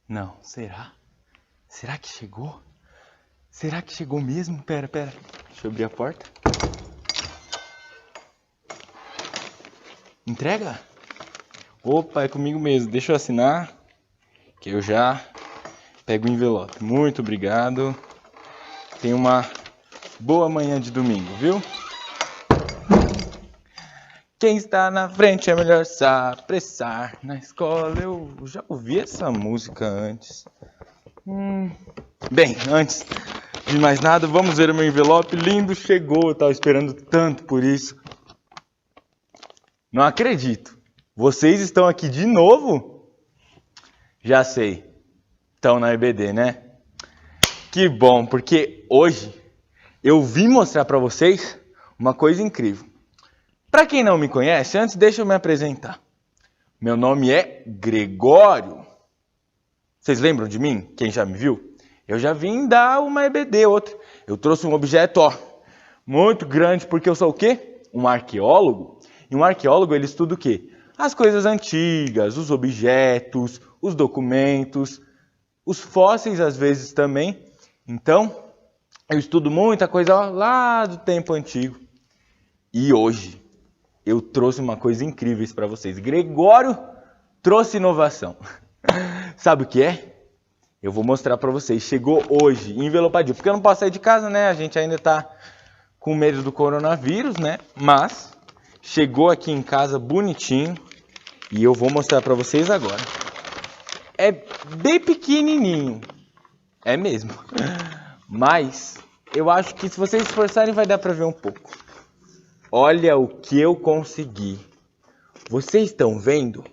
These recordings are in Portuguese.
Não, será? Será que chegou? Será que chegou mesmo? Pera. Deixa eu abrir a porta. Entrega? Opa, é comigo mesmo. Deixa eu assinar, que eu já pego o envelope. Muito obrigado. Tenha uma boa manhã de domingo, viu? Quem está na frente é melhor se apressar. Na escola eu já ouvi essa música antes. Bem, antes de mais nada, vamos ver o meu envelope. Lindo, chegou. Eu estava esperando tanto por isso. Não acredito. Vocês estão aqui de novo? Já sei. Estão na EBD, né? Que bom, porque hoje eu vim mostrar para vocês uma coisa incrível. Para quem não me conhece, antes deixa eu me apresentar. Meu nome é Gregório. Vocês lembram de mim? Quem já me viu? Eu já vim dar uma EBD, outra. Eu trouxe um objeto, muito grande, porque eu sou o quê? Um arqueólogo. E um arqueólogo, ele estuda o quê? As coisas antigas, os objetos, os documentos, os fósseis às vezes também. Então, eu estudo muita coisa lá do tempo antigo. E hoje eu trouxe uma coisa incrível para vocês. Gregório trouxe inovação. Sabe o que é? Eu vou mostrar para vocês. Chegou hoje, envelopadinho. Porque eu não posso sair de casa, né? A gente ainda está com medo do coronavírus, né? Mas chegou aqui em casa bonitinho. E eu vou mostrar para vocês agora. É bem pequenininho. É mesmo. Mas eu acho que se vocês esforçarem vai dar para ver um pouco. Olha o que eu consegui. Vocês estão vendo?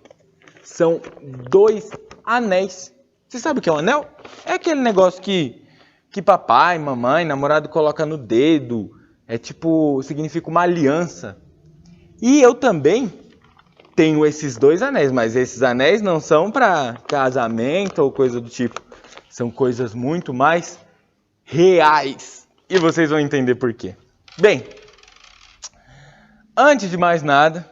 São 2 anéis. Você sabe o que é um anel? É aquele negócio que papai, mamãe, namorado coloca no dedo. É tipo, significa uma aliança. E eu também tenho esses 2 anéis, mas esses anéis não são para casamento ou coisa do tipo. São coisas muito mais reais. E vocês vão entender por quê. Bem, antes de mais nada,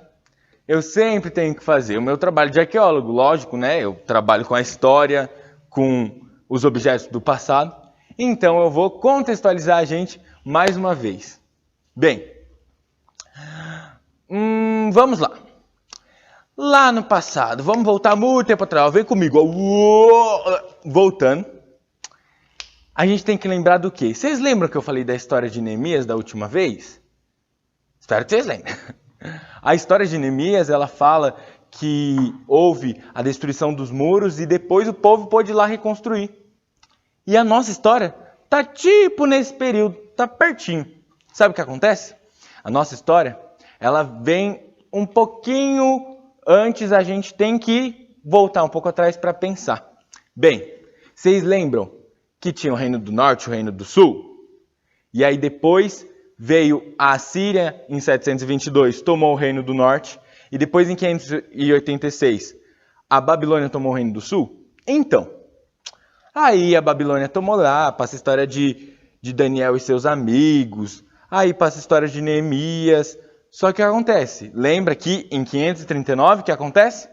eu sempre tenho que fazer o meu trabalho de arqueólogo, lógico, né? Eu trabalho com a história, com os objetos do passado. Então eu vou contextualizar a gente mais uma vez. Bem, vamos lá. Lá no passado, vamos voltar muito tempo atrás. Vem comigo. Voltando. A gente tem que lembrar do quê? Vocês lembram que eu falei da história de Neemias da última vez? Espero que vocês lembrem. A história de Neemias, ela fala que houve a destruição dos muros e depois o povo pôde ir lá reconstruir. E a nossa história tá tipo nesse período, tá pertinho. Sabe o que acontece? A nossa história, ela vem um pouquinho antes, a gente tem que voltar um pouco atrás para pensar. Bem, vocês lembram que tinha o Reino do Norte e o Reino do Sul? E aí depois veio a Assíria em 722, tomou o Reino do Norte. E depois em 586, a Babilônia tomou o Reino do Sul. Então, aí a Babilônia tomou lá, passa a história de Daniel e seus amigos. Aí passa a história de Neemias. Só que o que acontece? Lembra que em 539 o que acontece?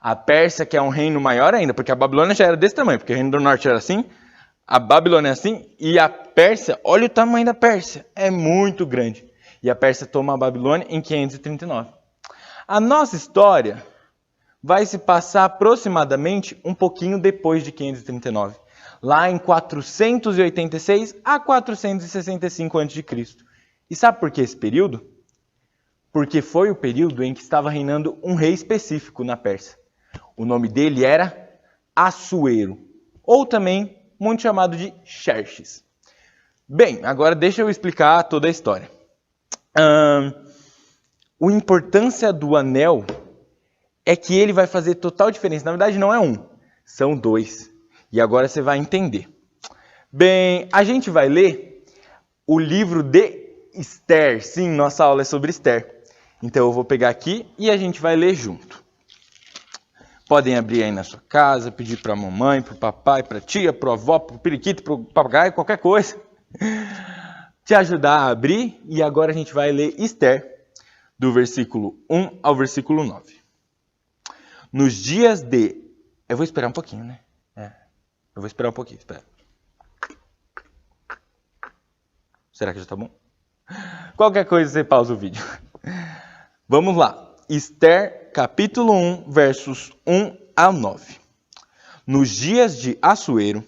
A Pérsia, que é um reino maior ainda, porque a Babilônia já era desse tamanho, porque o Reino do Norte era assim, a Babilônia é assim, e a Pérsia, olha o tamanho da Pérsia, é muito grande. E a Pérsia toma a Babilônia em 539. A nossa história vai se passar aproximadamente um pouquinho depois de 539, lá em 486 a 465 a.C. E sabe por que esse período? Porque foi o período em que estava reinando um rei específico na Pérsia. O nome dele era Assuero, ou também muito chamado de Xerxes. Bem, agora deixa eu explicar toda a história. A importância do anel é que ele vai fazer total diferença. Na verdade, não é um, são 2. E agora você vai entender. Bem, a gente vai ler o livro de Esther. Sim, nossa aula é sobre Esther. Então eu vou pegar aqui e a gente vai ler junto. Podem abrir aí na sua casa, pedir para a mamãe, para o papai, para a tia, para o avó, para o periquito, para o papagaio, qualquer coisa. Te ajudar a abrir. E agora a gente vai ler Esther, do versículo 1 ao versículo 9. Nos dias de... Eu vou esperar um pouquinho, né? Eu vou esperar um pouquinho, espera. Será que já tá bom? Qualquer coisa você pausa o vídeo. Vamos lá. Esther, capítulo 1, versos 1 a 9. Nos dias de Assuero,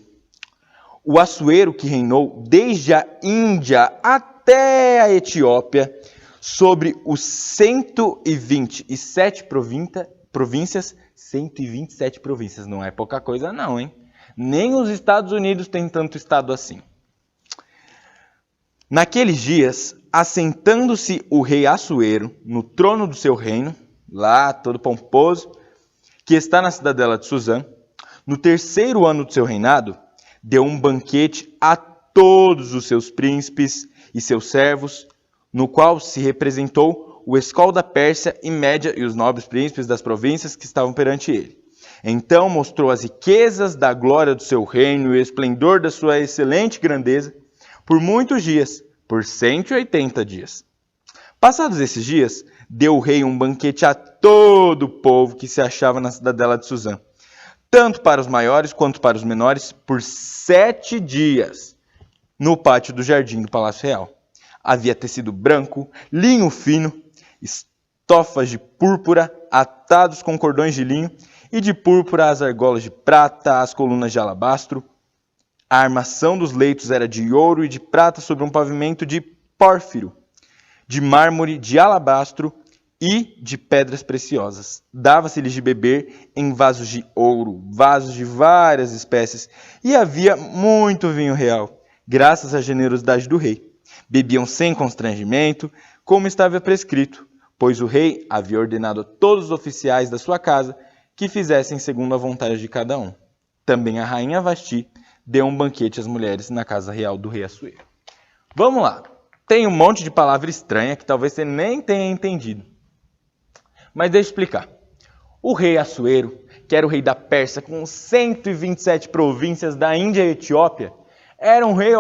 o Assuero que reinou desde a Índia até a Etiópia, sobre os 127 províncias, 127 províncias, não é pouca coisa não, hein? Nem os Estados Unidos têm tanto estado assim. Naqueles dias, assentando-se o rei Assuero no trono do seu reino, lá todo pomposo, que está na cidadela de Suzã, no 3º ano do seu reinado, deu um banquete a todos os seus príncipes e seus servos, no qual se representou o escol da Pérsia e Média e os nobres príncipes das províncias que estavam perante ele. Então mostrou as riquezas da glória do seu reino e o esplendor da sua excelente grandeza por muitos dias, por 180 dias. Passados esses dias, deu o rei um banquete a todo o povo que se achava na cidadela de Suzã, tanto para os maiores quanto para os menores, por 7 dias, no pátio do jardim do Palácio Real. Havia tecido branco, linho fino, estofas de púrpura, atados com cordões de linho, e de púrpura as argolas de prata, as colunas de alabastro. A armação dos leitos era de ouro e de prata sobre um pavimento de pórfiro, de mármore, de alabastro e de pedras preciosas. Dava-se-lhes de beber em vasos de ouro, vasos de várias espécies, e havia muito vinho real, graças à generosidade do rei. Bebiam sem constrangimento, como estava prescrito, pois o rei havia ordenado a todos os oficiais da sua casa que fizessem segundo a vontade de cada um. Também a rainha Vasti deu um banquete às mulheres na casa real do rei Assuero. Vamos lá. Tem um monte de palavra estranha que talvez você nem tenha entendido. Mas deixa eu explicar. O rei Assuero, que era o rei da Pérsia, com 127 províncias da Índia e Etiópia, era um rei,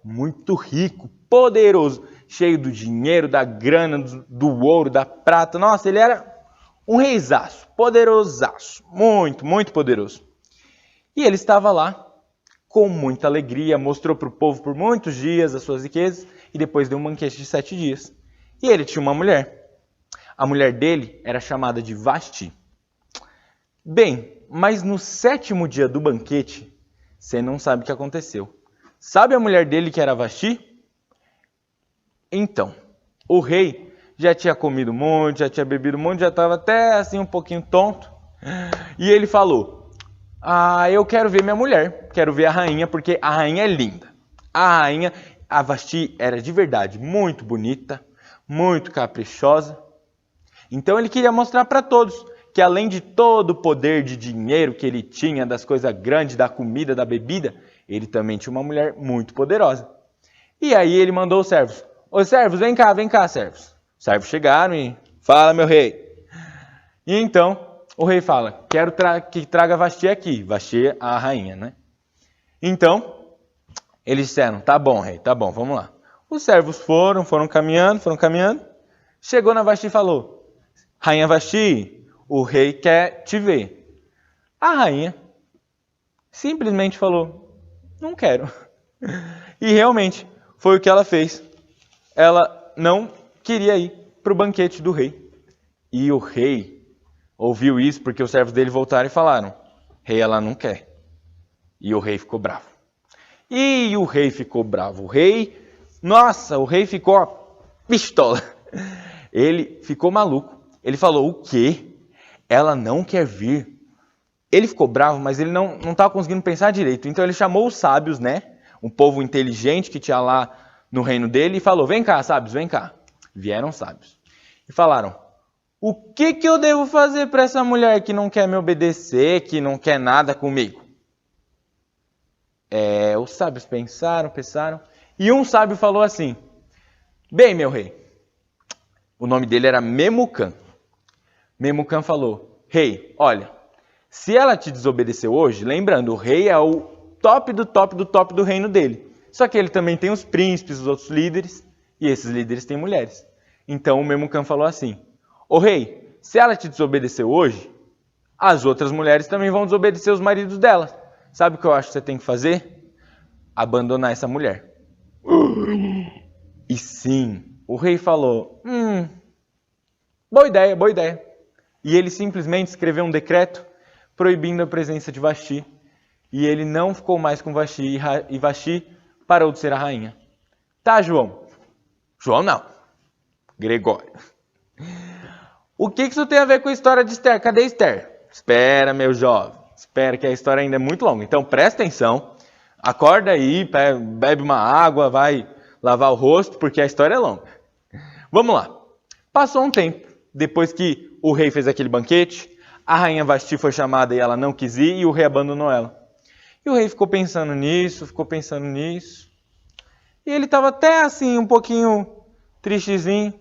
muito rico, poderoso, cheio do dinheiro, da grana, do ouro, da prata. Nossa, ele era um reizaço, poderosaço, muito, muito poderoso. E ele estava lá com muita alegria, mostrou para o povo por muitos dias as suas riquezas e depois deu um banquete de 7 dias. E ele tinha uma mulher. A mulher dele era chamada de Vasti. Bem, mas no 7º dia do banquete, você não sabe o que aconteceu. Sabe a mulher dele que era Vasti? Então, o rei já tinha comido muito, já tinha bebido muito, já estava até assim um pouquinho tonto. E ele falou: eu quero ver minha mulher, quero ver a rainha, porque a rainha é linda. A Vasti era de verdade muito bonita, muito caprichosa. Então ele queria mostrar para todos que além de todo o poder de dinheiro que ele tinha, das coisas grandes, da comida, da bebida, ele também tinha uma mulher muito poderosa. E aí ele mandou os servos: ô servos, vem cá, servos. Os servos chegaram e: fala, meu rei. E então o rei fala: quero que traga Vasti aqui. Vasti, a rainha, né? Então eles disseram: tá bom, rei, tá bom, vamos lá. Os servos foram caminhando. Chegou na Vasti e falou: rainha Vasti, o rei quer te ver. A rainha simplesmente falou: não quero. E realmente foi o que ela fez. Ela não queria ir para o banquete do rei. E o rei ouviu isso porque os servos dele voltaram e falaram: rei, ela não quer. E o rei ficou bravo. O rei ficou pistola. Ele ficou maluco. Ele falou: o quê? Ela não quer vir? Ele ficou bravo, mas ele não estava conseguindo pensar direito. Então ele chamou os sábios, né? Um povo inteligente que tinha lá no reino dele e falou: vem cá, sábios, vem cá. Vieram sábios. E falaram: o que eu devo fazer para essa mulher que não quer me obedecer, que não quer nada comigo? Os sábios pensaram. E um sábio falou assim: bem, meu rei. O nome dele era Memucã. Memucã falou: rei, olha, se ela te desobedeceu hoje, lembrando, o rei é o top do reino dele. Só que ele também tem os príncipes, os outros líderes, e esses líderes têm mulheres. Então o Memucã falou assim: ô rei, se ela te desobedeceu hoje, as outras mulheres também vão desobedecer os maridos delas. sabe o que eu acho que você tem que fazer? Abandonar essa mulher. E sim, o rei falou, boa ideia, boa ideia. E ele simplesmente escreveu um decreto proibindo a presença de Vasti. E ele não ficou mais com Vasti, e Vasti parou de ser a rainha. Tá, João? João não. Gregório. O que isso tem a ver com a história de Esther? Cadê Esther? Espera, meu jovem. Espera que a história ainda é muito longa. Então presta atenção. Acorda aí, bebe uma água, vai lavar o rosto, porque a história é longa. Vamos lá. Passou um tempo. Depois que o rei fez aquele banquete, a rainha Vasti foi chamada e ela não quis ir, e o rei abandonou ela. E o rei ficou pensando nisso. E ele estava até assim, um pouquinho tristezinho.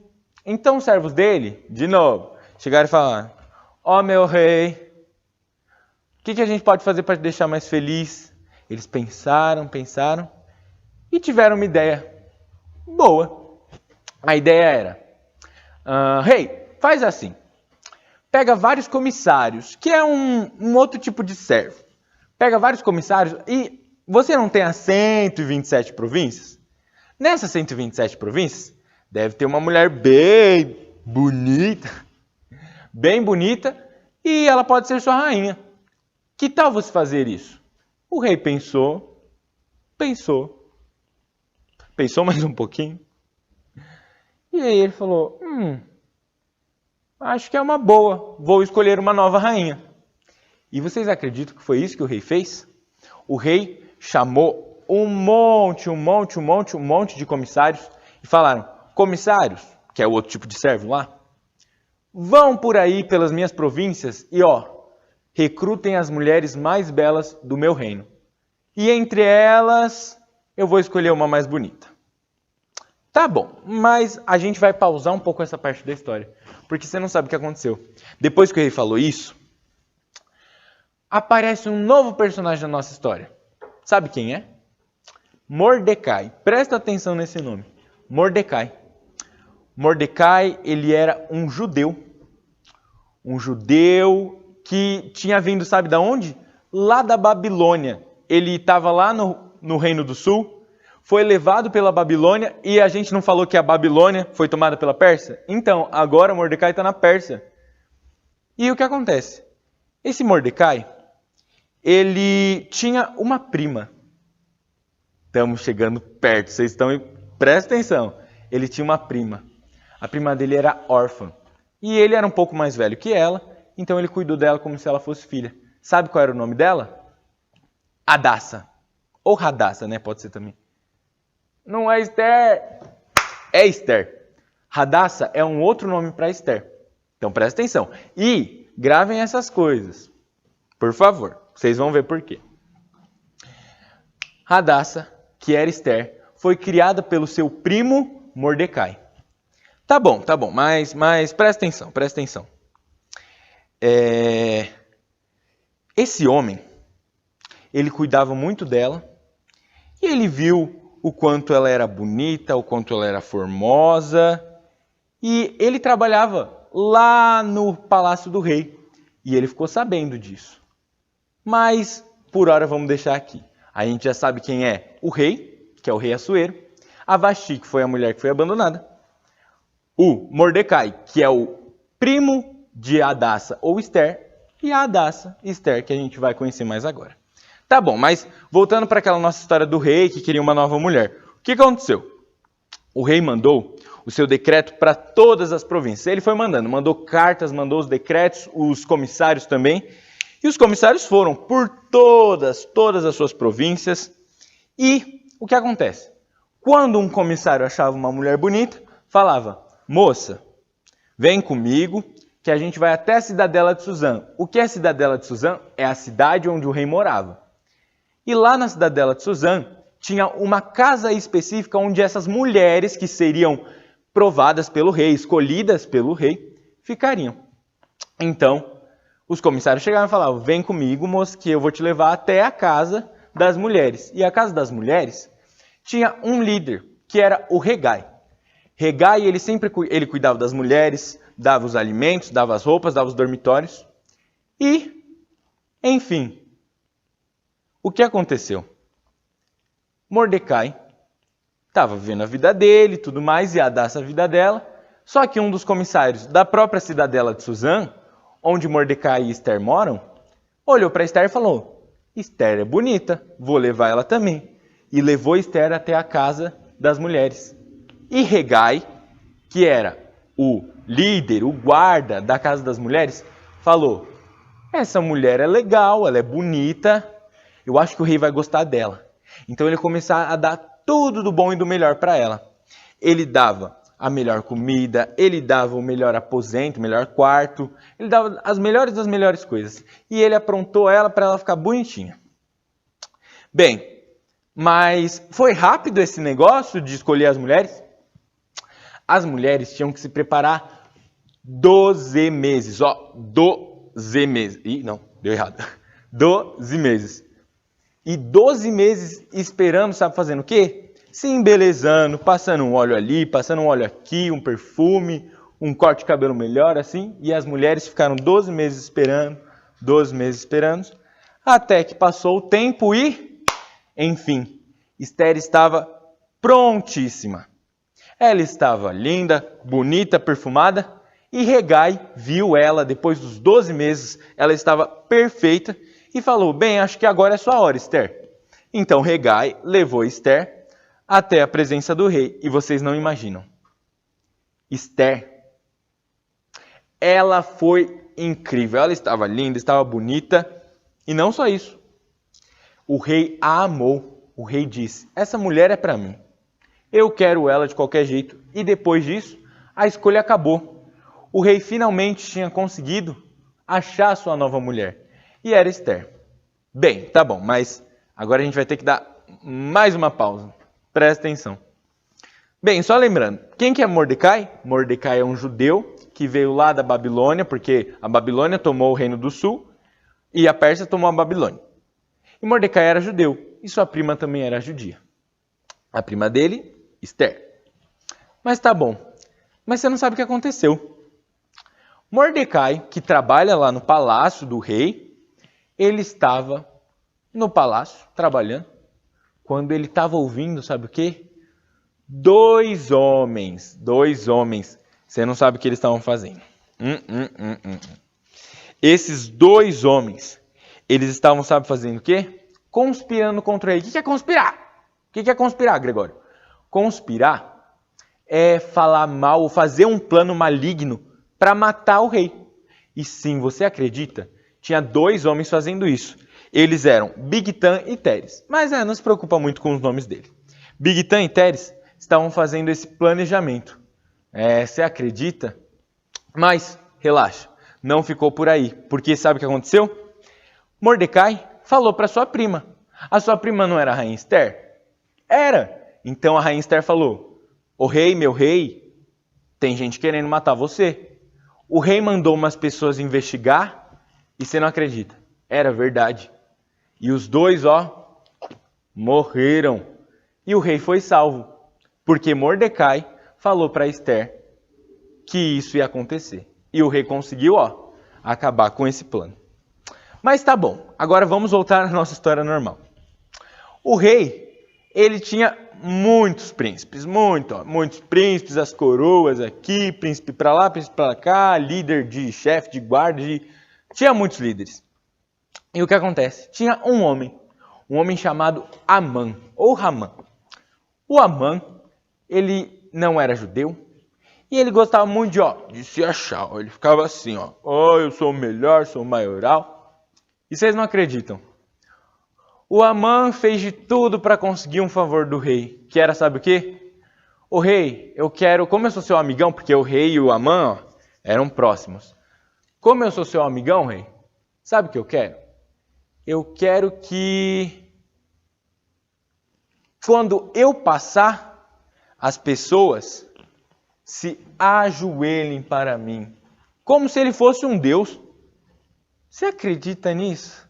Então os servos dele, de novo, chegaram e falaram, ó meu rei, o que a gente pode fazer para te deixar mais feliz? Eles pensaram e tiveram uma ideia boa. A ideia era, rei, faz assim, pega vários comissários, que é um outro tipo de servo. Pega vários comissários e você não tem as 127 províncias? Nessas 127 províncias, deve ter uma mulher bem bonita, e ela pode ser sua rainha. Que tal você fazer isso? O rei pensou mais um pouquinho, e aí ele falou, acho que é uma boa, vou escolher uma nova rainha. E vocês acreditam que foi isso que o rei fez? O rei chamou um monte de comissários e falaram, comissários, que é o outro tipo de servo lá, vão por aí pelas minhas províncias e recrutem as mulheres mais belas do meu reino. E entre elas, eu vou escolher uma mais bonita. Tá bom, mas a gente vai pausar um pouco essa parte da história, porque você não sabe o que aconteceu. Depois que o rei falou isso, aparece um novo personagem na nossa história. Sabe quem é? Mordecai. Presta atenção nesse nome. Mordecai. Mordecai, ele era um judeu que tinha vindo, sabe de onde? Lá da Babilônia. Ele estava lá no Reino do Sul, foi levado pela Babilônia, e a gente não falou que a Babilônia foi tomada pela Pérsia? Então, agora Mordecai está na Pérsia. E o que acontece? Esse Mordecai, ele tinha uma prima. Estamos chegando perto, vocês estão... Presta atenção. Ele tinha uma prima. A prima dele era órfã. E ele era um pouco mais velho que ela, então ele cuidou dela como se ela fosse filha. Sabe qual era o nome dela? Hadassa. Ou Radassa, né? Pode ser também. Não é Esther. É Esther. Hadassa é um outro nome para Esther. Então presta atenção. E gravem essas coisas. Por favor. Vocês vão ver por quê. Hadassa, que era Esther, foi criada pelo seu primo Mordecai. Tá bom, mas presta atenção. Esse homem, ele cuidava muito dela, e ele viu o quanto ela era bonita, o quanto ela era formosa, e ele trabalhava lá no palácio do rei, e ele ficou sabendo disso. Mas, por hora, vamos deixar aqui. A gente já sabe quem é o rei, que é o rei Assuero, a Vasti, que foi a mulher que foi abandonada, o Mordecai, que é o primo de Hadassa ou Esther, e a Hadassa e Esther, que a gente vai conhecer mais agora. Tá bom, mas voltando para aquela nossa história do rei que queria uma nova mulher. O que aconteceu? O rei mandou o seu decreto para todas as províncias. Ele foi mandou cartas, mandou os decretos, os comissários também. E os comissários foram por todas as suas províncias. E o que acontece? Quando um comissário achava uma mulher bonita, falava, moça, vem comigo que a gente vai até a cidadela de Suzã. O que é a cidadela de Suzã? É a cidade onde o rei morava. E lá na cidadela de Suzã tinha uma casa específica onde essas mulheres que seriam provadas pelo rei, escolhidas pelo rei, ficariam. Então, os comissários chegaram e falavam, vem comigo, moça, que eu vou te levar até a casa das mulheres. E a casa das mulheres tinha um líder, que era o Regai. Regai, ele cuidava das mulheres, dava os alimentos, dava as roupas, dava os dormitórios. E, enfim, O que aconteceu? Mordecai estava vivendo a vida dele, tudo mais, ia dar essa vida dela. Só que um dos comissários da própria cidadela de Suzã, onde Mordecai e Esther moram, olhou para Esther e falou: Esther é bonita, vou levar ela também. E levou Esther até a casa das mulheres. E Hegai, que era o líder, o guarda da casa das mulheres, falou: essa mulher é legal, ela é bonita, eu acho que o rei vai gostar dela. Então ele começou a dar tudo do bom e do melhor para ela. Ele dava a melhor comida, ele dava o melhor aposento, o melhor quarto, ele dava as melhores das melhores coisas. E ele aprontou ela para ela ficar bonitinha. Bem, mas foi rápido esse negócio de escolher as mulheres? As mulheres tinham que se preparar 12 meses. 12 meses. Ih, não, deu errado. 12 meses. E 12 meses esperando, sabe fazendo o quê? Se embelezando, passando um óleo ali, passando um óleo aqui, um perfume, um corte de cabelo melhor, assim. E as mulheres ficaram 12 meses esperando, até que passou o tempo e, enfim, Esther estava prontíssima. Ela estava linda, bonita, perfumada, e Hegai viu ela, depois dos 12 meses, ela estava perfeita, e falou: bem, acho que agora é sua hora, Esther. Então Hegai levou Esther até a presença do rei, e vocês não imaginam. Esther, ela foi incrível, ela estava linda, estava bonita, e não só isso. O rei a amou, o rei disse: essa mulher é para mim. Eu quero ela de qualquer jeito. E depois disso, a escolha acabou. O rei finalmente tinha conseguido achar sua nova mulher. E era Esther. Bem, tá bom, mas agora a gente vai ter que dar mais uma pausa. Presta atenção. Bem, só lembrando, quem que é Mordecai? Mordecai é um judeu que veio lá da Babilônia, porque a Babilônia tomou o reino do sul e a Pérsia tomou a Babilônia. E Mordecai era judeu e sua prima também era judia. A prima dele, Esther. Mas tá bom. Mas você não sabe o que aconteceu. Mordecai, que trabalha lá no palácio do rei, ele estava no palácio, trabalhando, quando ele estava ouvindo, sabe o quê? Dois homens. Você não sabe o que eles estavam fazendo. Esses dois homens, eles estavam, sabe, fazendo o quê? Conspirando contra ele. O que é conspirar? O que é conspirar, Gregório? Conspirar é falar mal ou fazer um plano maligno para matar o rei. E sim, você acredita? Tinha dois homens fazendo isso. Eles eram Bigtan e Teres. Mas não se preocupa muito com os nomes deles. Bigtan e Teres estavam fazendo esse planejamento. Você acredita? Mas, relaxa, não ficou por aí. Porque sabe o que aconteceu? Mordecai falou para sua prima. A sua prima não era a rainha Esther? Era. Então a rainha Esther falou: o rei, meu rei, tem gente querendo matar você. O rei mandou umas pessoas investigar e você não acredita. Era verdade. E os dois, morreram. E o rei foi salvo. Porque Mordecai falou para Esther que isso ia acontecer. E o rei conseguiu, acabar com esse plano. Mas tá bom. Agora vamos voltar à nossa história normal. O rei, ele tinha muitos príncipes, muitos príncipes, as coroas aqui, príncipe para lá, príncipe para cá, líder de chefe de guarda, tinha muitos líderes. E o que acontece? Tinha um homem chamado Amã, ou Ramã. O Amã, ele não era judeu, e ele gostava muito de se achar, ele ficava assim, eu sou o melhor, sou o maioral. E vocês não acreditam? O Amã fez de tudo para conseguir um favor do rei, que era, sabe o quê? O rei, eu quero, como eu sou seu amigão, porque o rei e o Amã eram próximos. Como eu sou seu amigão, rei, sabe o que eu quero? Eu quero que, quando eu passar, as pessoas se ajoelhem para mim, como se ele fosse um deus. Você acredita nisso?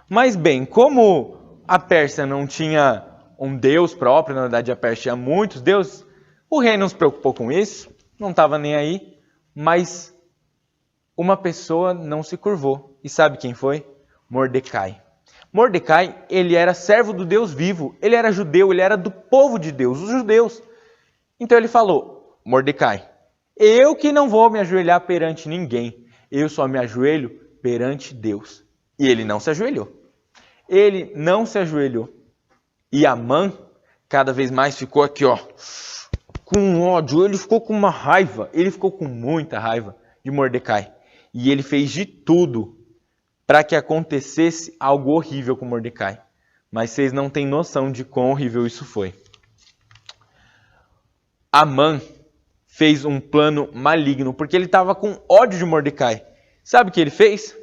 Mas bem, como a Pérsia não tinha um deus próprio, na verdade a Pérsia tinha muitos deuses, o rei não se preocupou com isso, não estava nem aí, mas uma pessoa não se curvou. E sabe quem foi? Mordecai. Mordecai, ele era servo do Deus vivo, ele era judeu, ele era do povo de Deus, os judeus. Então ele falou, Mordecai, eu que não vou me ajoelhar perante ninguém, eu só me ajoelho perante Deus. E ele não se ajoelhou. Ele não se ajoelhou. E Amã cada vez mais ficou aqui, ó, com ódio, ele ficou com uma raiva, ele ficou com muita raiva de Mordecai. E ele fez de tudo para que acontecesse algo horrível com Mordecai. Mas vocês não têm noção de quão horrível isso foi. Amã fez um plano maligno, porque ele estava com ódio de Mordecai. Sabe o que ele fez?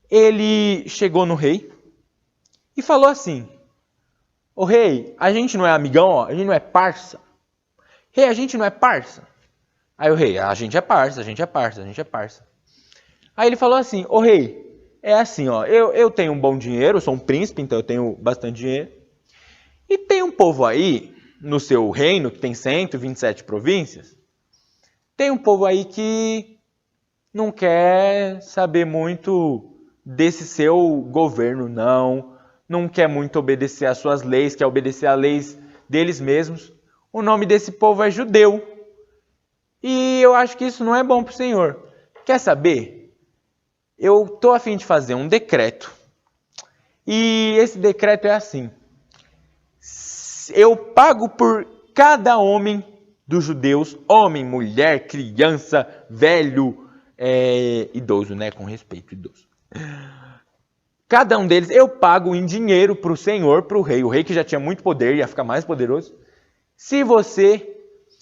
Ele chegou no rei e falou assim, ô rei, a gente não é amigão, ó, a gente não é parça. Rei, a gente não é parça. Aí o rei, a gente é parça, a gente é parça, a gente é parça. Aí ele falou assim, ô rei, é assim, ó, eu tenho um bom dinheiro, eu sou um príncipe, então eu tenho bastante dinheiro. E tem um povo aí, no seu reino, que tem 127 províncias, tem um povo aí que não quer saber muito desse seu governo, não quer muito obedecer às suas leis, quer obedecer às leis deles mesmos. O nome desse povo é judeu. E eu acho que isso não é bom para o Senhor. Quer saber? Eu estou a fim de fazer um decreto. E esse decreto é assim. Eu pago por cada homem dos judeus, homem, mulher, criança, velho, idoso, né? Com respeito, idoso. Cada um deles eu pago em dinheiro para o Senhor, para o rei que já tinha muito poder, ia ficar mais poderoso. Se você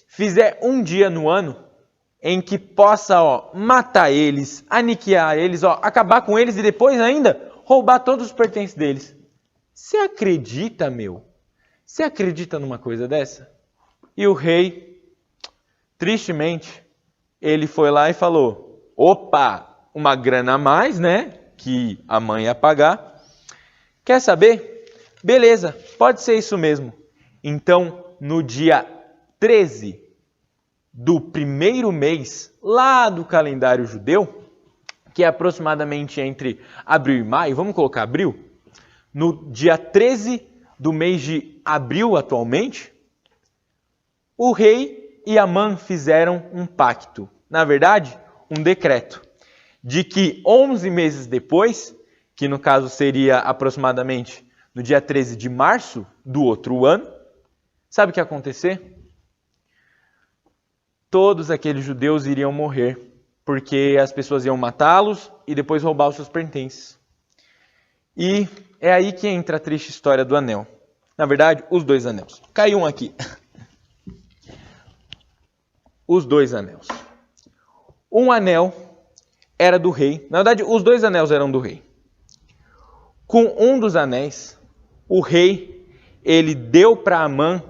fizer um dia no ano em que possa matar eles, aniquilar eles, acabar com eles e depois ainda roubar todos os pertences deles. Você acredita, meu? Você acredita numa coisa dessa? E o rei, tristemente, ele foi lá e falou, opa, uma grana a mais, né? Que a mãe ia pagar. Quer saber? Beleza, pode ser isso mesmo. Então, no dia 13 do primeiro mês, lá do calendário judeu, que é aproximadamente entre abril e maio, vamos colocar abril, no dia 13 do mês de abril atualmente, o rei e Amã fizeram um pacto, na verdade, um decreto, de que 11 meses depois, que no caso seria aproximadamente no dia 13 de março do outro ano, sabe o que ia acontecer? Todos aqueles judeus iriam morrer, porque as pessoas iam matá-los e depois roubar os seus pertences. E é aí que entra a triste história do anel. Na verdade, os dois anéis. Caiu um aqui. Os dois anéis. Um anel era do rei. Na verdade, os dois anéis eram do rei. Com um dos anéis, o rei, ele deu para Amã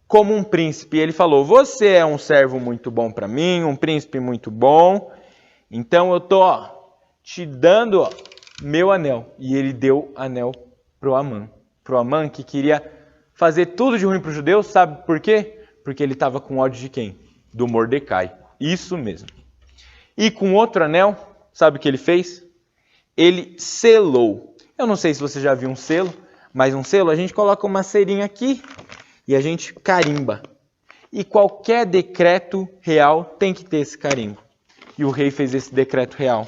como um príncipe. Ele falou, você é um servo muito bom para mim, um príncipe muito bom, então eu estou te dando meu anel. E ele deu anel para o Amã. Para o Amã que queria fazer tudo de ruim para os judeus, sabe por quê? Porque ele estava com ódio de quem? Do Mordecai. Isso mesmo. E com outro anel, sabe o que ele fez? Ele selou. Eu não sei se você já viu um selo, mas um selo a gente coloca uma cerinha aqui e a gente carimba. E qualquer decreto real tem que ter esse carimbo. E o rei fez esse decreto real.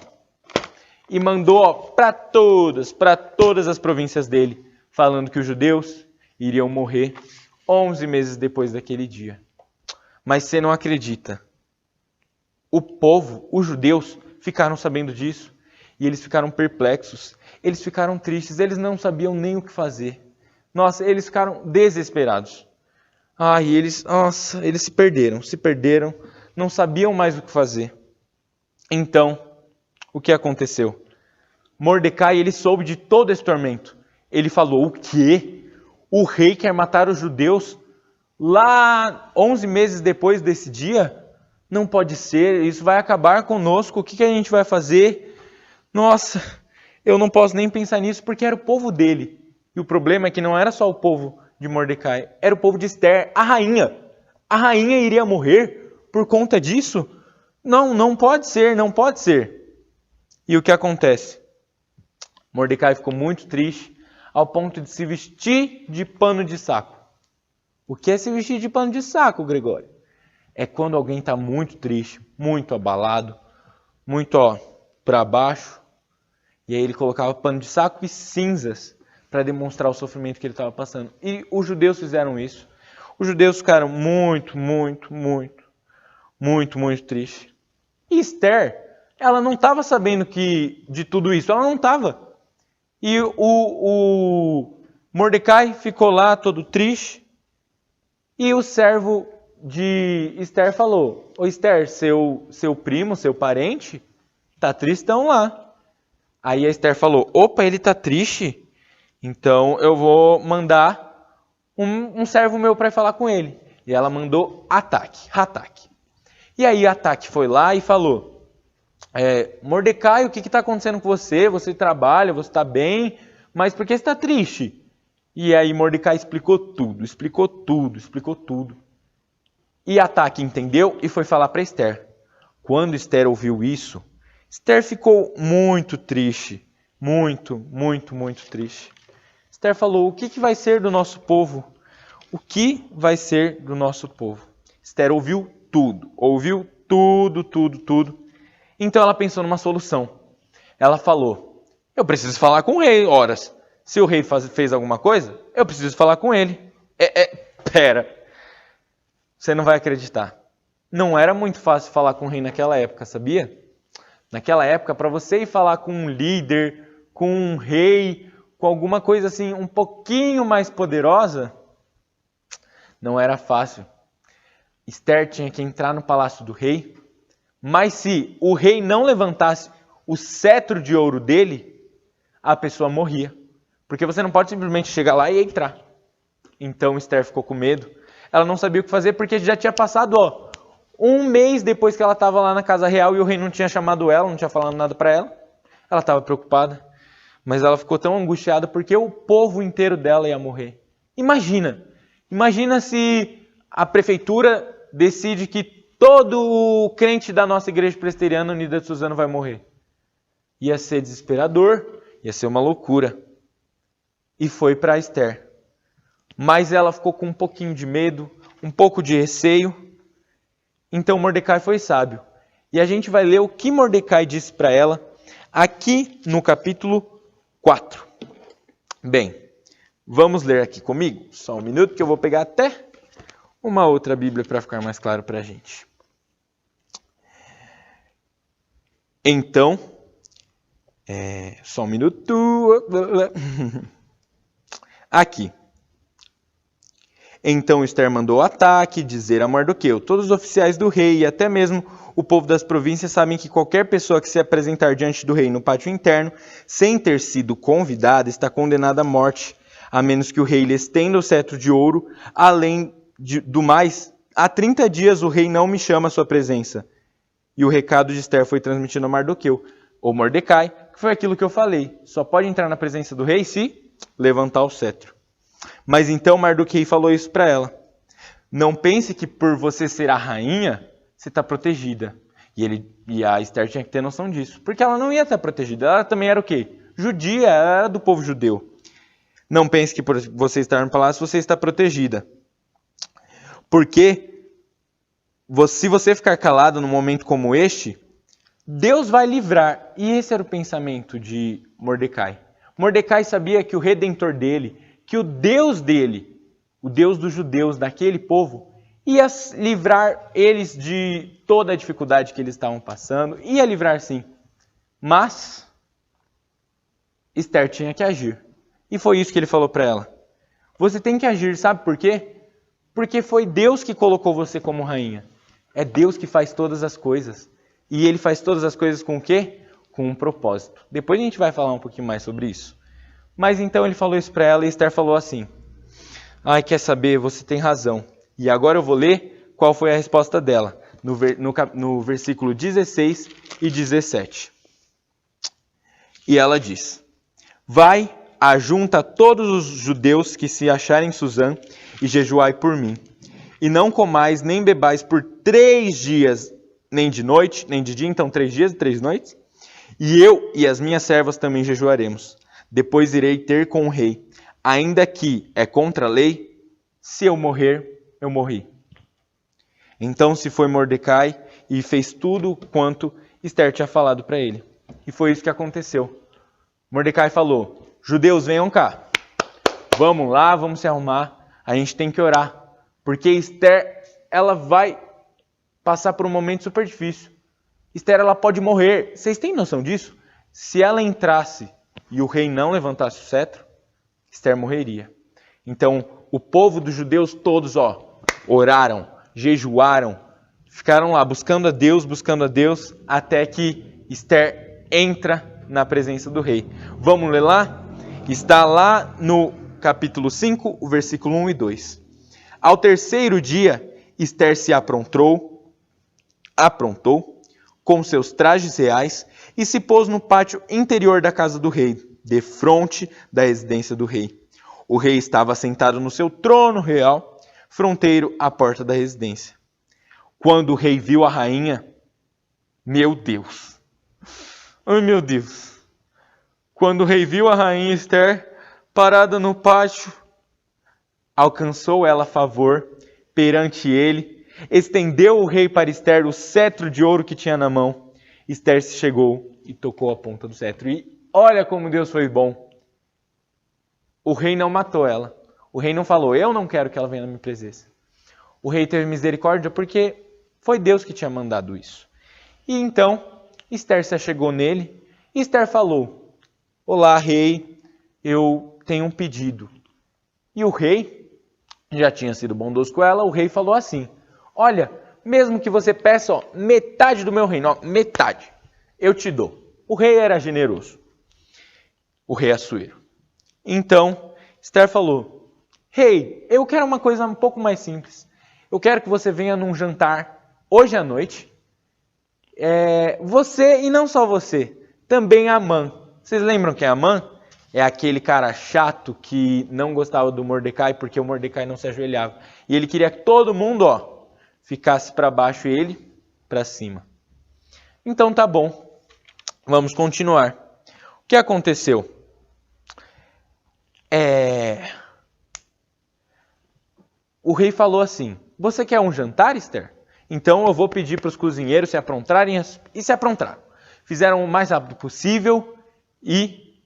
E mandou para todas as províncias dele, falando que os judeus iriam morrer 11 meses depois daquele dia. Mas você não acredita. O povo, os judeus, ficaram sabendo disso. E eles ficaram perplexos. Eles ficaram tristes. Eles não sabiam nem o que fazer. Nossa, eles ficaram desesperados. Eles se perderam. Não sabiam mais o que fazer. Então, o que aconteceu? Mordecai, ele soube de todo esse tormento. Ele falou, o quê? O rei quer matar os judeus lá 11 meses depois desse dia? Não pode ser, isso vai acabar conosco, o que a gente vai fazer? Nossa, eu não posso nem pensar nisso porque era o povo dele. E o problema é que não era só o povo de Mordecai, era o povo de Ester, a rainha. A rainha iria morrer por conta disso? Não pode ser. E o que acontece? Mordecai ficou muito triste, ao ponto de se vestir de pano de saco. O que é se vestir de pano de saco, Gregório? É quando alguém está muito triste, muito abalado, muito para baixo. E aí ele colocava pano de saco e cinzas para demonstrar o sofrimento que ele estava passando. E os judeus fizeram isso. Os judeus ficaram muito tristes. E Esther, ela não estava sabendo de tudo isso. Ela não estava. E o Mordecai ficou lá todo triste. E o servo de Esther falou: ô Esther, seu primo, seu parente, tá tristão lá. Aí a Esther falou: opa, ele tá triste? Então eu vou mandar um servo meu para falar com ele. E ela mandou Hatak. E aí Hatak foi lá e falou: Mordecai, o que está acontecendo com você? Você trabalha, você está bem, mas por que você está triste? E aí Mordecai explicou tudo. E Hatak entendeu e foi falar para Esther. Quando Esther ouviu isso, Esther ficou muito triste. Muito triste. Esther falou: o que vai ser do nosso povo? O que vai ser do nosso povo? Esther ouviu tudo. Então ela pensou numa solução. Ela falou: eu preciso falar com o rei, horas. Se o rei fez alguma coisa, eu preciso falar com ele. Pera. Você não vai acreditar. Não era muito fácil falar com o rei naquela época, sabia? Naquela época, para você ir falar com um líder, com um rei, com alguma coisa assim um pouquinho mais poderosa, não era fácil. Esther tinha que entrar no palácio do rei, mas se o rei não levantasse o cetro de ouro dele, a pessoa morria. Porque você não pode simplesmente chegar lá e entrar. Então Esther ficou com medo. Ela não sabia o que fazer porque já tinha passado um mês depois que ela estava lá na casa real e o rei não tinha chamado ela, não tinha falado nada para ela. Ela estava preocupada. Mas ela ficou tão angustiada porque o povo inteiro dela ia morrer. Imagina se a prefeitura decide que todo crente da nossa igreja presbiteriana unida de Suzano vai morrer. Ia ser desesperador, ia ser uma loucura. E foi para Esther. Mas ela ficou com um pouquinho de medo, um pouco de receio. Então Mordecai foi sábio. E a gente vai ler o que Mordecai disse para ela aqui no capítulo 4. Bem, vamos ler aqui comigo? Só um minuto que eu vou pegar até uma outra Bíblia para ficar mais claro para a gente. Então, só um minuto. Aqui. Então Esther mandou Hatak dizer a Mardoqueu: todos os oficiais do rei e até mesmo o povo das províncias sabem que qualquer pessoa que se apresentar diante do rei no pátio interno, sem ter sido convidada, está condenada à morte, a menos que o rei lhe estenda o cetro de ouro. Além do mais, há 30 dias o rei não me chama à sua presença. E o recado de Esther foi transmitido a Mardoqueu, ou Mordecai, que foi aquilo que eu falei. Só pode entrar na presença do rei se levantar o cetro. Mas então Mardoqueu falou isso para ela: não pense que por você ser a rainha, você está protegida. E a Esther tinha que ter noção disso, porque ela não ia estar protegida. Ela também era o quê? Judia, ela era do povo judeu. Não pense que por você estar no palácio, você está protegida. Porque se você ficar calado num momento como este, Deus vai livrar. E esse era o pensamento de Mordecai. Mordecai sabia que o Redentor dele, que o Deus dele, o Deus dos judeus, daquele povo, ia livrar eles de toda a dificuldade que eles estavam passando. Ia livrar sim. Mas Esther tinha que agir. E foi isso que ele falou para ela. Você tem que agir, sabe por quê? Porque foi Deus que colocou você como rainha. É Deus que faz todas as coisas. E Ele faz todas as coisas com o quê? Com um propósito. Depois a gente vai falar um pouquinho mais sobre isso. Mas então ele falou isso para ela e Esther falou assim: ai, quer saber? Você tem razão. E agora eu vou ler qual foi a resposta dela. No versículo 16 e 17. E ela diz: vai, ajunta todos os judeus que se acharem em Suzã e jejuai por mim. E não comais nem bebais por 3 dias, nem de noite, nem de dia, então 3 dias e 3 noites. E eu e as minhas servas também jejuaremos. Depois irei ter com o rei. Ainda que é contra a lei, se eu morrer, eu morri. Então se foi Mordecai e fez tudo quanto Esther tinha falado para ele. E foi isso que aconteceu. Mordecai falou: judeus, venham cá. Vamos lá, vamos se arrumar. A gente tem que orar. Porque Esther, ela vai passar por um momento super difícil. Esther, ela pode morrer. Vocês têm noção disso? Se ela entrasse e o rei não levantasse o cetro, Esther morreria. Então, o povo dos judeus todos, oraram, jejuaram, ficaram lá buscando a Deus, até que Esther entra na presença do rei. Vamos ler lá? Está lá no capítulo 5, o versículo 1 e 2. Ao terceiro dia, Esther se aprontou com seus trajes reais e se pôs no pátio interior da casa do rei, defronte da residência do rei. O rei estava sentado no seu trono real, fronteiro à porta da residência. Quando o rei viu a rainha, meu Deus! Ai, meu Deus! Quando o rei viu a rainha Esther parada no pátio, alcançou ela favor perante ele, estendeu o rei para Esther o cetro de ouro que tinha na mão. Esther se chegou e tocou a ponta do cetro. E olha como Deus foi bom. O rei não matou ela. O rei não falou: eu não quero que ela venha na minha presença. O rei teve misericórdia porque foi Deus que tinha mandado isso. E então, Esther se chegou nele. E Esther falou: olá, rei, eu tenho um pedido. E o rei já tinha sido bondoso com ela. O rei falou assim: olha, mesmo que você peça metade do meu reino, metade, eu te dou. O rei era generoso. O rei Assuero. Então, Esther falou: rei, eu quero uma coisa um pouco mais simples. Eu quero que você venha num jantar hoje à noite. Você, e não só você, também Amã. Vocês lembram quem é Amã? É aquele cara chato que não gostava do Mordecai porque o Mordecai não se ajoelhava. E ele queria que todo mundo, ficasse para baixo e ele para cima. Então tá bom. Vamos continuar. O que aconteceu? O rei falou assim: você quer um jantar, Esther? Então eu vou pedir para os cozinheiros se aprontarem, e se aprontaram. Fizeram o mais rápido possível e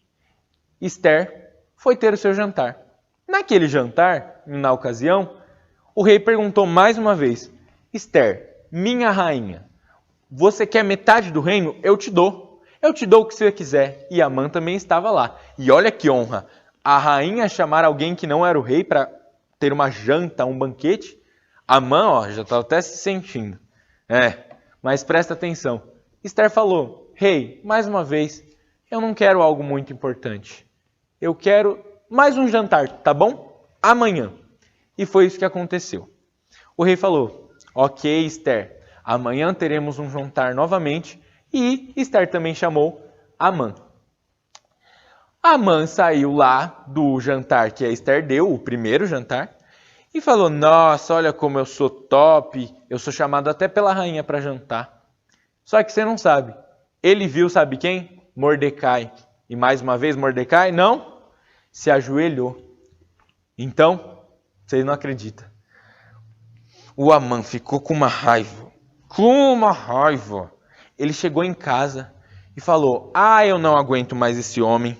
Esther foi ter o seu jantar. Naquele jantar, na ocasião, o rei perguntou mais uma vez: Esther, minha rainha, você quer metade do reino? Eu te dou. Eu te dou o que você quiser. E Amã também estava lá. E olha que honra. A rainha chamar alguém que não era o rei para ter uma janta, um banquete. Amã, já estava até se sentindo. Mas presta atenção. Esther falou: rei, mais uma vez, eu não quero algo muito importante. Eu quero mais um jantar, tá bom? Amanhã. E foi isso que aconteceu. O rei falou: ok, Esther, amanhã teremos um jantar novamente. E Esther também chamou Amã. Amã saiu lá do jantar que a Esther deu, o primeiro jantar, e falou: nossa, olha como eu sou top, eu sou chamado até pela rainha para jantar. Só que você não sabe. Ele viu, sabe quem? Mordecai. E mais uma vez Mordecai, não, se ajoelhou. Então, vocês não acreditam. O Amã ficou com uma raiva. Ele chegou em casa e falou: eu não aguento mais esse homem.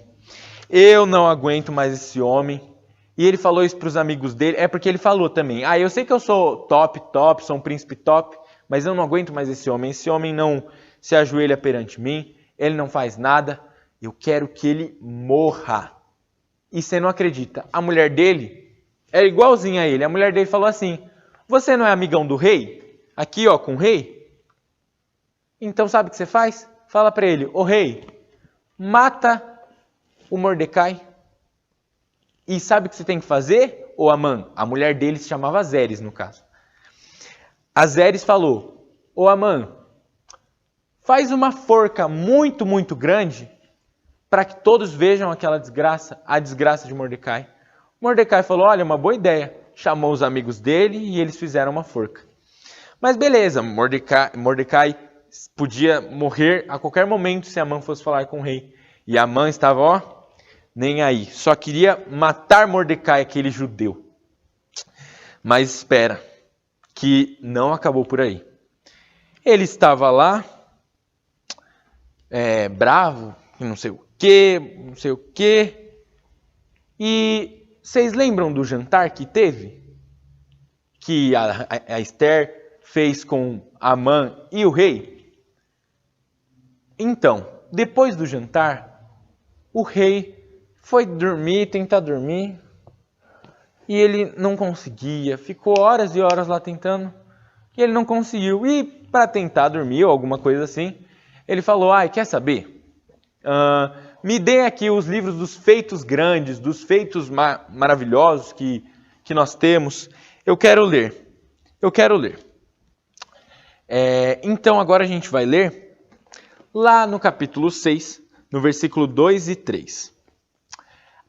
Eu não aguento mais esse homem. E ele falou isso para os amigos dele. É porque ele falou também: eu sei que eu sou top, sou um príncipe top, mas eu não aguento mais esse homem. Esse homem não se ajoelha perante mim, ele não faz nada. Eu quero que ele morra. E você não acredita, a mulher dele era igualzinha a ele. A mulher dele falou assim: você não é amigão do rei? Aqui, com o rei? Então sabe o que você faz? Fala para ele: ô rei, mata o Mordecai. E sabe o que você tem que fazer? Ô Amã, a mulher dele se chamava Zeres, no caso. A Zeres falou: ô Amã, faz uma forca muito, muito grande para que todos vejam aquela desgraça, a desgraça de Mordecai. Mordecai falou: olha, uma boa ideia. Chamou os amigos dele e eles fizeram uma forca. Mas beleza, Mordecai podia morrer a qualquer momento se Amã fosse falar com o rei. E Amã estava, nem aí. Só queria matar Mordecai, aquele judeu. Mas espera, que não acabou por aí. Ele estava lá, bravo, não sei o quê. E vocês lembram do jantar que teve? Que a Esther fez com Amã e o rei? Então, depois do jantar, o rei foi tentar dormir, e ele não conseguia, ficou horas e horas lá tentando, e ele não conseguiu. E para tentar dormir ou alguma coisa assim, ele falou, quer saber? Me dê aqui os livros dos feitos grandes, dos feitos maravilhosos que nós temos. Eu quero ler. Então agora a gente vai ler lá no capítulo 6, no versículo 2 e 3.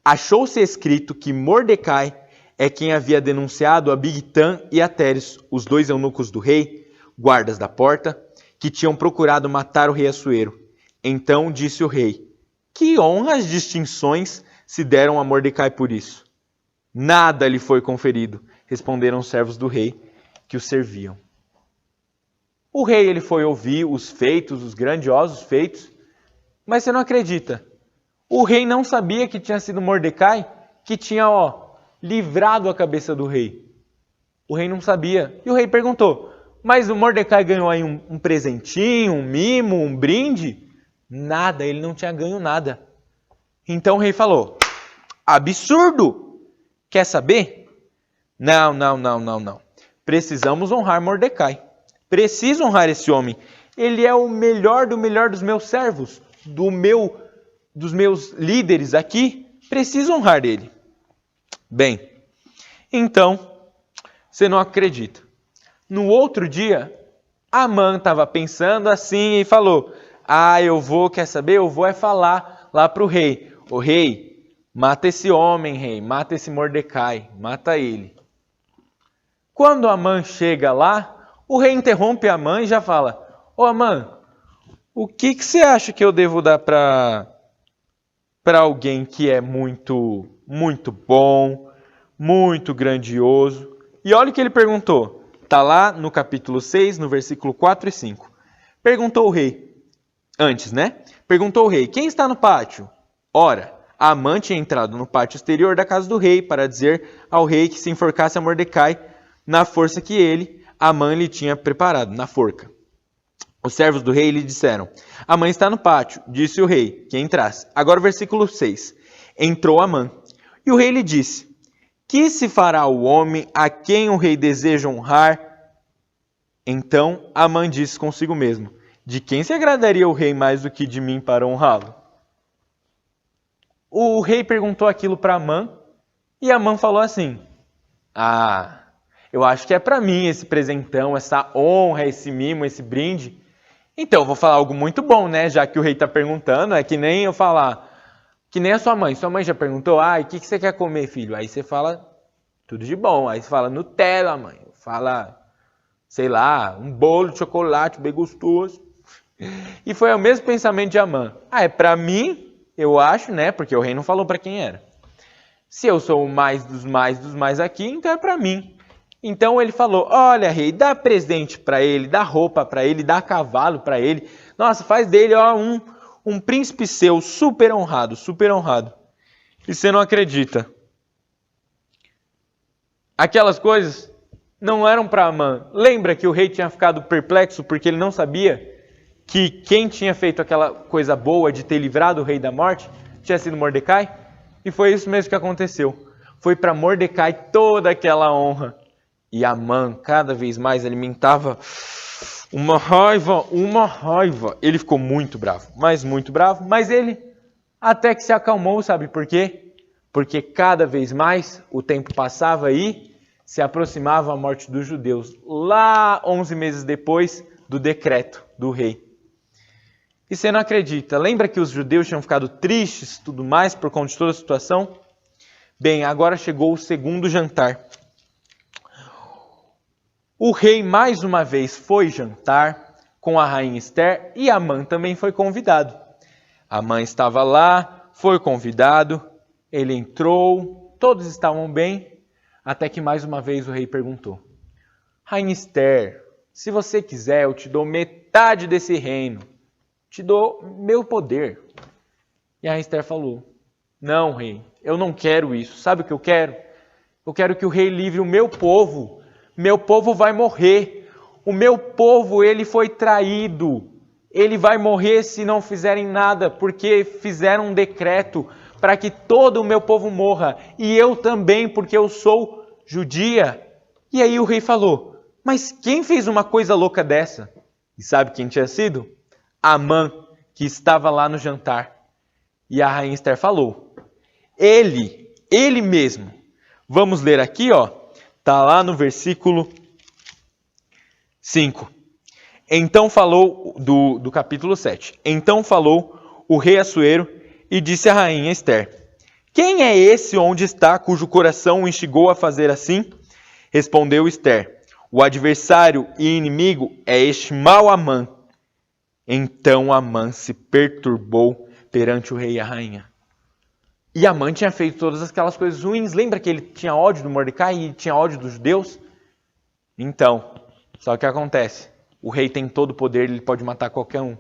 Achou-se escrito que Mordecai é quem havia denunciado a Bigtã e a Teres, os dois eunucos do rei, guardas da porta, que tinham procurado matar o rei Assuero. Então disse o rei, que honras e distinções se deram a Mordecai por isso? Nada lhe foi conferido, responderam os servos do rei que o serviam. O rei ele foi ouvir os feitos, os grandiosos feitos, mas você não acredita. O rei não sabia que tinha sido Mordecai que tinha livrado a cabeça do rei. O rei não sabia. E o rei perguntou, mas o Mordecai ganhou aí um presentinho, um mimo, um brinde? Nada, ele não tinha ganho nada. Então o rei falou, absurdo! Quer saber? Não. Precisamos honrar Mordecai. Preciso honrar esse homem. Ele é o melhor do melhor dos meus servos, dos meus líderes aqui. Preciso honrar ele. Bem, então, você não acredita. No outro dia, Amã estava pensando assim e falou, quer saber? Eu vou falar lá para o rei. O rei, mata esse homem, rei, mata esse Mordecai, mata ele. Quando Amã chega lá, o rei interrompe Amã e já fala, Amã, o que você acha que eu devo dar para alguém que é muito bom, muito grandioso? E olha o que ele perguntou. Está lá no capítulo 6, no versículo 4 e 5. Perguntou o rei. Antes, né? Perguntou o rei, quem está no pátio? Ora, Amã tinha entrado no pátio exterior da casa do rei para dizer ao rei que se enforcasse a Mordecai na força que ele, Amã, lhe tinha preparado, na forca. Os servos do rei lhe disseram, Amã está no pátio, disse o rei, que entrasse. Agora o versículo 6. Entrou Amã. E o rei lhe disse, que se fará o homem a quem o rei deseja honrar? Então Amã disse consigo mesmo, de quem se agradaria o rei mais do que de mim para honrá-lo? O rei perguntou aquilo para Amã, e Amã falou assim, eu acho que é para mim esse presentão, essa honra, esse mimo, esse brinde. Então eu vou falar algo muito bom, né? Já que o rei está perguntando, é que nem eu falar, que nem a sua mãe. Sua mãe já perguntou, o que você quer comer, filho? Aí você fala, tudo de bom. Aí você fala, Nutella, mãe. Fala, sei lá, um bolo de chocolate bem gostoso. E foi o mesmo pensamento de Amã. É para mim, eu acho, né? Porque o rei não falou para quem era. Se eu sou o mais dos mais aqui, então é para mim. Então ele falou, olha rei, dá presente para ele, dá roupa para ele, dá cavalo para ele. Nossa, faz dele um príncipe seu, super honrado, super honrado. E você não acredita. Aquelas coisas não eram para Amã. Lembra que o rei tinha ficado perplexo porque ele não sabia que quem tinha feito aquela coisa boa de ter livrado o rei da morte tinha sido Mordecai? E foi isso mesmo que aconteceu. Foi para Mordecai toda aquela honra. E Amã cada vez mais alimentava uma raiva. Ele ficou muito bravo, mas ele até que se acalmou, sabe por quê? Porque cada vez mais o tempo passava e se aproximava a morte dos judeus, lá 11 meses depois do decreto do rei. E você não acredita, lembra que os judeus tinham ficado tristes, tudo mais, por conta de toda a situação? Bem, agora chegou o segundo jantar. O rei mais uma vez foi jantar com a rainha Esther e Amã também foi convidado. Amã estava lá, foi convidado, ele entrou, todos estavam bem, até que mais uma vez o rei perguntou: Rainha Esther, se você quiser, eu te dou metade desse reino, te dou meu poder. E a rainha Esther falou: Não, rei, eu não quero isso. Sabe o que eu quero? Eu quero que o rei livre o meu povo. Meu povo vai morrer. O meu povo, ele foi traído. Ele vai morrer se não fizerem nada, porque fizeram um decreto para que todo o meu povo morra. E eu também, porque eu sou judia. E aí o rei falou: Mas quem fez uma coisa louca dessa? E sabe quem tinha sido? Amã, que estava lá no jantar. E a rainha Esther falou: Ele mesmo. Vamos ler aqui, ó. Tá lá no versículo 5. Então falou, do capítulo 7. Então falou o rei Assuero e disse à rainha Esther: Quem é esse onde está, cujo coração o instigou a fazer assim? Respondeu Esther: O adversário e inimigo é este mau Amã. Então Amã se perturbou perante o rei e a rainha. E Amã tinha feito todas aquelas coisas ruins. Lembra que ele tinha ódio do Mordecai e tinha ódio dos judeus? Então, só que acontece? O rei tem todo o poder, ele pode matar qualquer um.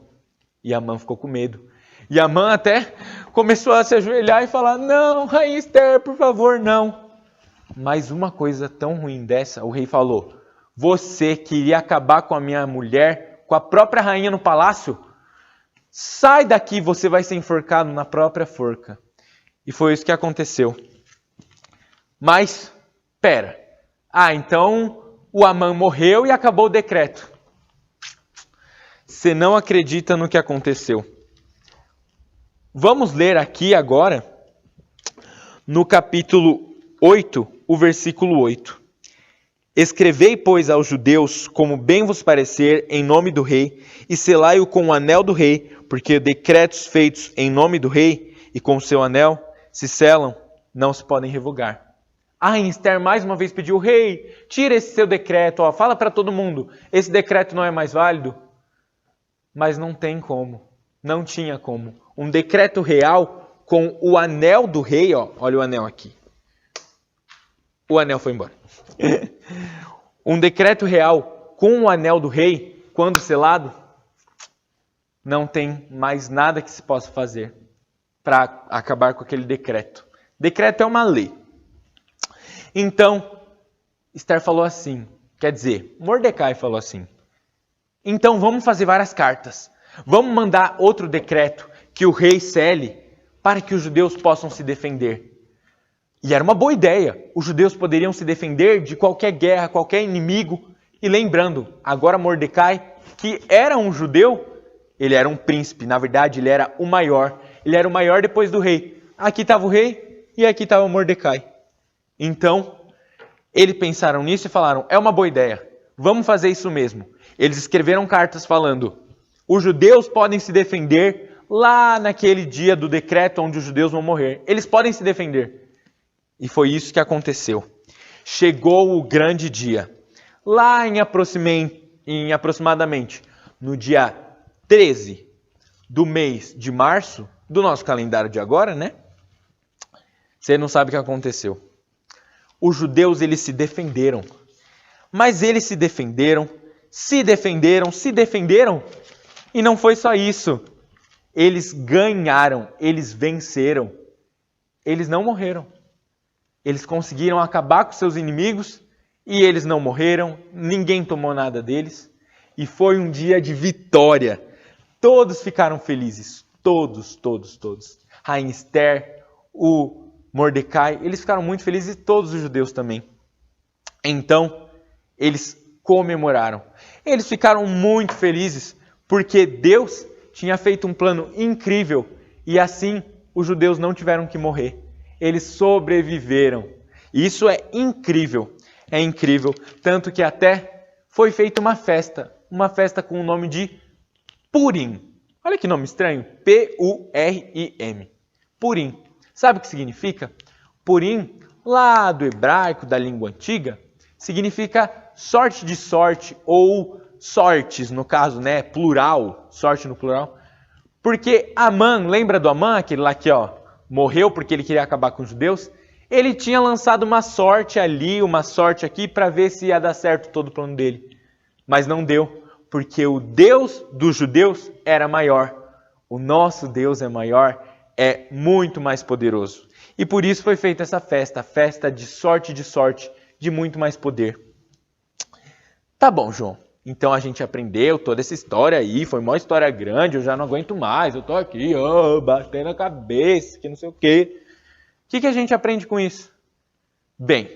E Amã ficou com medo. E Amã até começou a se ajoelhar e falar: Não, rainha Esther, por favor, não. Mas uma coisa tão ruim dessa, o rei falou: Você queria acabar com a minha mulher, com a própria rainha no palácio? Sai daqui, você vai ser enforcado na própria forca. E foi isso que aconteceu. Mas, pera. Então o Amã morreu e acabou o decreto. Você não acredita no que aconteceu. Vamos ler aqui agora, no capítulo 8, o versículo 8. Escrevei, pois, aos judeus, como bem vos parecer, em nome do rei, e selai-o com o anel do rei, porque decretos feitos em nome do rei e com o seu anel se selam, não se podem revogar. A rainha Esther mais uma vez pediu: Rei, tira esse seu decreto, ó, fala para todo mundo, esse decreto não é mais válido. Mas não tem como, não tinha como. Um decreto real com o anel do rei, ó, olha o anel aqui. O anel foi embora. Um decreto real com o anel do rei, quando selado, não tem mais nada que se possa fazer para acabar com aquele decreto. Decreto é uma lei. Então, Esther falou assim, quer dizer, Mordecai falou assim: Então vamos fazer várias cartas. Vamos mandar outro decreto que o rei cele para que os judeus possam se defender. E era uma boa ideia. Os judeus poderiam se defender de qualquer guerra, qualquer inimigo. E lembrando, agora Mordecai, que era um judeu, ele era um príncipe. Na verdade, ele era o maior. Ele era o maior depois do rei. Aqui estava o rei e aqui estava Mordecai. Então, eles pensaram nisso e falaram: é uma boa ideia. Vamos fazer isso mesmo. Eles escreveram cartas falando: os judeus podem se defender lá naquele dia do decreto onde os judeus vão morrer. Eles podem se defender. E foi isso que aconteceu. Chegou o grande dia. Lá em aproximadamente no dia 13 do mês de março, do nosso calendário de agora, né? Você não sabe o que aconteceu. Os judeus, eles se defenderam. Mas eles se defenderam, e não foi só isso. Eles ganharam, eles venceram. Eles não morreram. Eles conseguiram acabar com seus inimigos e eles não morreram, ninguém tomou nada deles. E foi um dia de vitória. Todos ficaram felizes, todos. Rainha Esther, o Mordecai, eles ficaram muito felizes e todos os judeus também. Então, eles comemoraram. Eles ficaram muito felizes porque Deus tinha feito um plano incrível e assim os judeus não tiveram que morrer. Eles sobreviveram. Isso é incrível, tanto que até foi feita uma festa com o nome de Purim. Olha que nome estranho, P-U-R-I-M. Purim. Sabe o que significa? Purim, lá do hebraico, da língua antiga, significa sorte de sorte ou sortes, no caso, né? Plural, sorte no plural. Porque Amã, lembra do Amã, aquele lá que morreu porque ele queria acabar com os judeus? Ele tinha lançado uma sorte ali, uma sorte aqui, para ver se ia dar certo todo o plano dele. Mas não deu, porque o Deus dos judeus era maior. O nosso Deus é maior, é muito mais poderoso. E por isso foi feita essa festa, a festa de sorte, de muito mais poder. Tá bom, João. Então a gente aprendeu toda essa história aí, foi uma história grande, eu já não aguento mais, eu tô aqui, batendo a cabeça, que não sei o quê. O que a gente aprende com isso? Bem,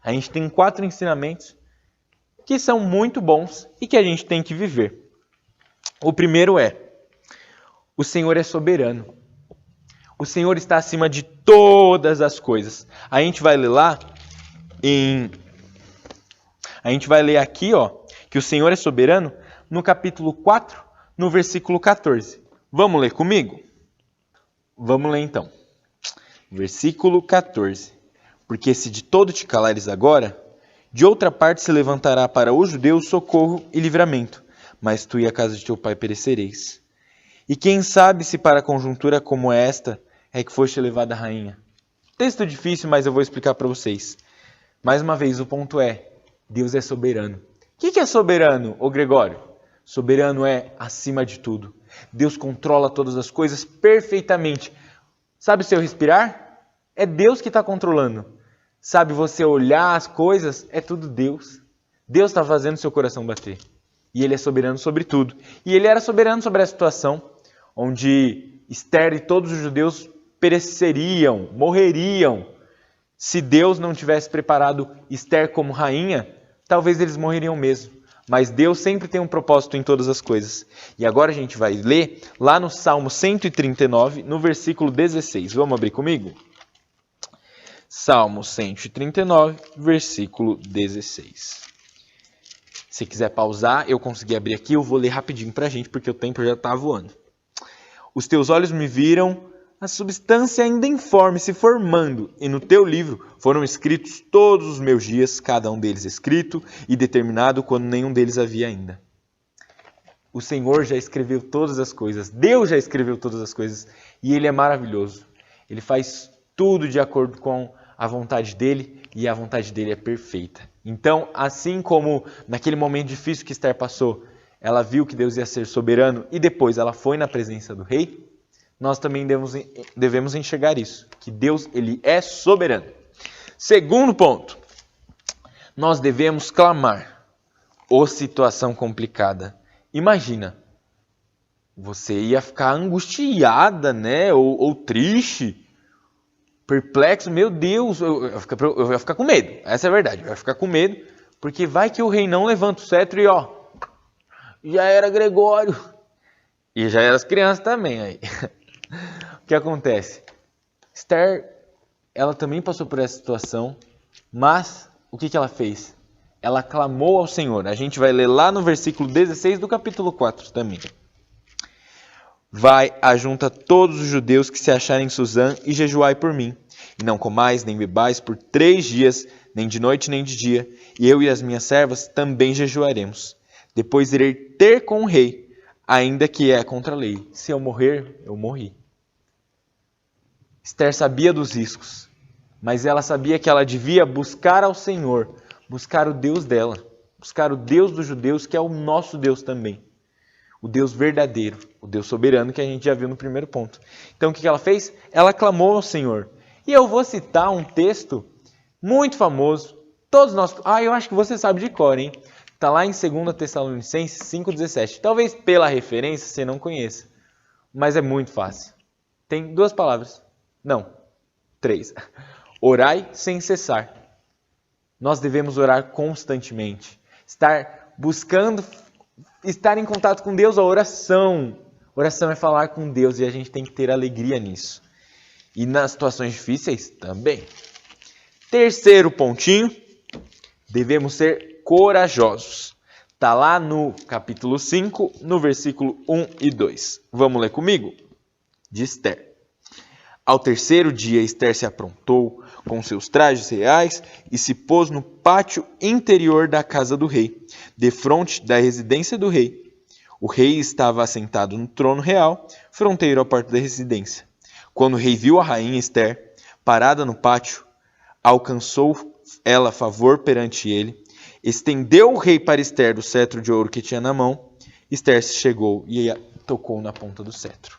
a gente tem 4 ensinamentos que são muito bons e que a gente tem que viver. O primeiro é, o Senhor é soberano. O Senhor está acima de todas as coisas. A gente vai ler lá A gente vai ler aqui, que o Senhor é soberano, no capítulo 4, no versículo 14. Vamos ler comigo? Vamos ler então. Versículo 14. Porque se de todo te calares agora, de outra parte se levantará para os judeus socorro e livramento, mas tu e a casa de teu pai perecereis. E quem sabe se para conjuntura como esta é que foste levada a rainha? Texto difícil, mas eu vou explicar para vocês. Mais uma vez, o ponto é, Deus é soberano. O que é soberano, ô Gregório? Soberano é acima de tudo. Deus controla todas as coisas perfeitamente. Sabe o seu respirar? É Deus que está controlando. Sabe você olhar as coisas? É tudo Deus. Deus está fazendo seu coração bater. E Ele é soberano sobre tudo. E Ele era soberano sobre a situação onde Esther e todos os judeus pereceriam, morreriam. Se Deus não tivesse preparado Esther como rainha, talvez eles morreriam mesmo. Mas Deus sempre tem um propósito em todas as coisas. E agora a gente vai ler lá no Salmo 139, no versículo 16. Vamos abrir comigo? Salmo 139, versículo 16. Se quiser pausar, eu consegui abrir aqui, eu vou ler rapidinho pra gente, porque o tempo já está voando. Os teus olhos me viram a substância ainda informe se formando, e no teu livro foram escritos todos os meus dias, cada um deles escrito e determinado quando nenhum deles havia ainda. O Senhor já escreveu todas as coisas, Deus já escreveu todas as coisas, e Ele é maravilhoso. Ele faz tudo de acordo com a vontade dEle, e a vontade dEle é perfeita. Então, assim como naquele momento difícil que Esther passou, ela viu que Deus ia ser soberano, e depois ela foi na presença do rei, nós também devemos enxergar isso, que Deus ele é soberano. Segundo ponto, nós devemos clamar. Ô situação complicada. Imagina, você ia ficar angustiada, né? Ou triste, perplexo. Meu Deus, eu ia ficar com medo. Essa é a verdade, eu ia ficar com medo, porque vai que o rei não levanta o cetro e já era Gregório. E já eram as crianças também aí. O que acontece? Esther, ela também passou por essa situação, mas o que ela fez? Ela clamou ao Senhor. A gente vai ler lá no versículo 16 do capítulo 4 também. Vai, ajunta todos os judeus que se acharem em Suzã e jejuai por mim. E não comais nem bebais por 3 dias, nem de noite nem de dia. E eu e as minhas servas também jejuaremos. Depois irei ter com o rei, ainda que é contra a lei. Se eu morrer, eu morri. Esther sabia dos riscos, mas ela sabia que ela devia buscar ao Senhor, buscar o Deus dela, buscar o Deus dos judeus, que é o nosso Deus também. O Deus verdadeiro, o Deus soberano, que a gente já viu no primeiro ponto. Então o que ela fez? Ela clamou ao Senhor. E eu vou citar um texto muito famoso. Todos nós... eu acho que você sabe de cor, hein? Está lá em 2 Tessalonicenses 5,17. Talvez pela referência você não conheça, mas é muito fácil. Tem 2 palavras. Não, 3. Orai sem cessar. Nós devemos orar constantemente. Estar buscando, estar em contato com Deus, a oração. Oração é falar com Deus e a gente tem que ter alegria nisso. E nas situações difíceis também. Terceiro pontinho, devemos ser corajosos. Está lá no capítulo 5, no versículo 1 e 2. Vamos ler comigo? De Esther. Ao terceiro dia, Esther se aprontou, com seus trajes reais e se pôs no pátio interior da casa do rei, defronte da residência do rei. O rei estava assentado no trono real, fronteiro à porta da residência. Quando o rei viu a rainha Ester parada no pátio, alcançou ela favor perante ele, estendeu o rei para Ester o cetro de ouro que tinha na mão. Ester se chegou e tocou na ponta do cetro.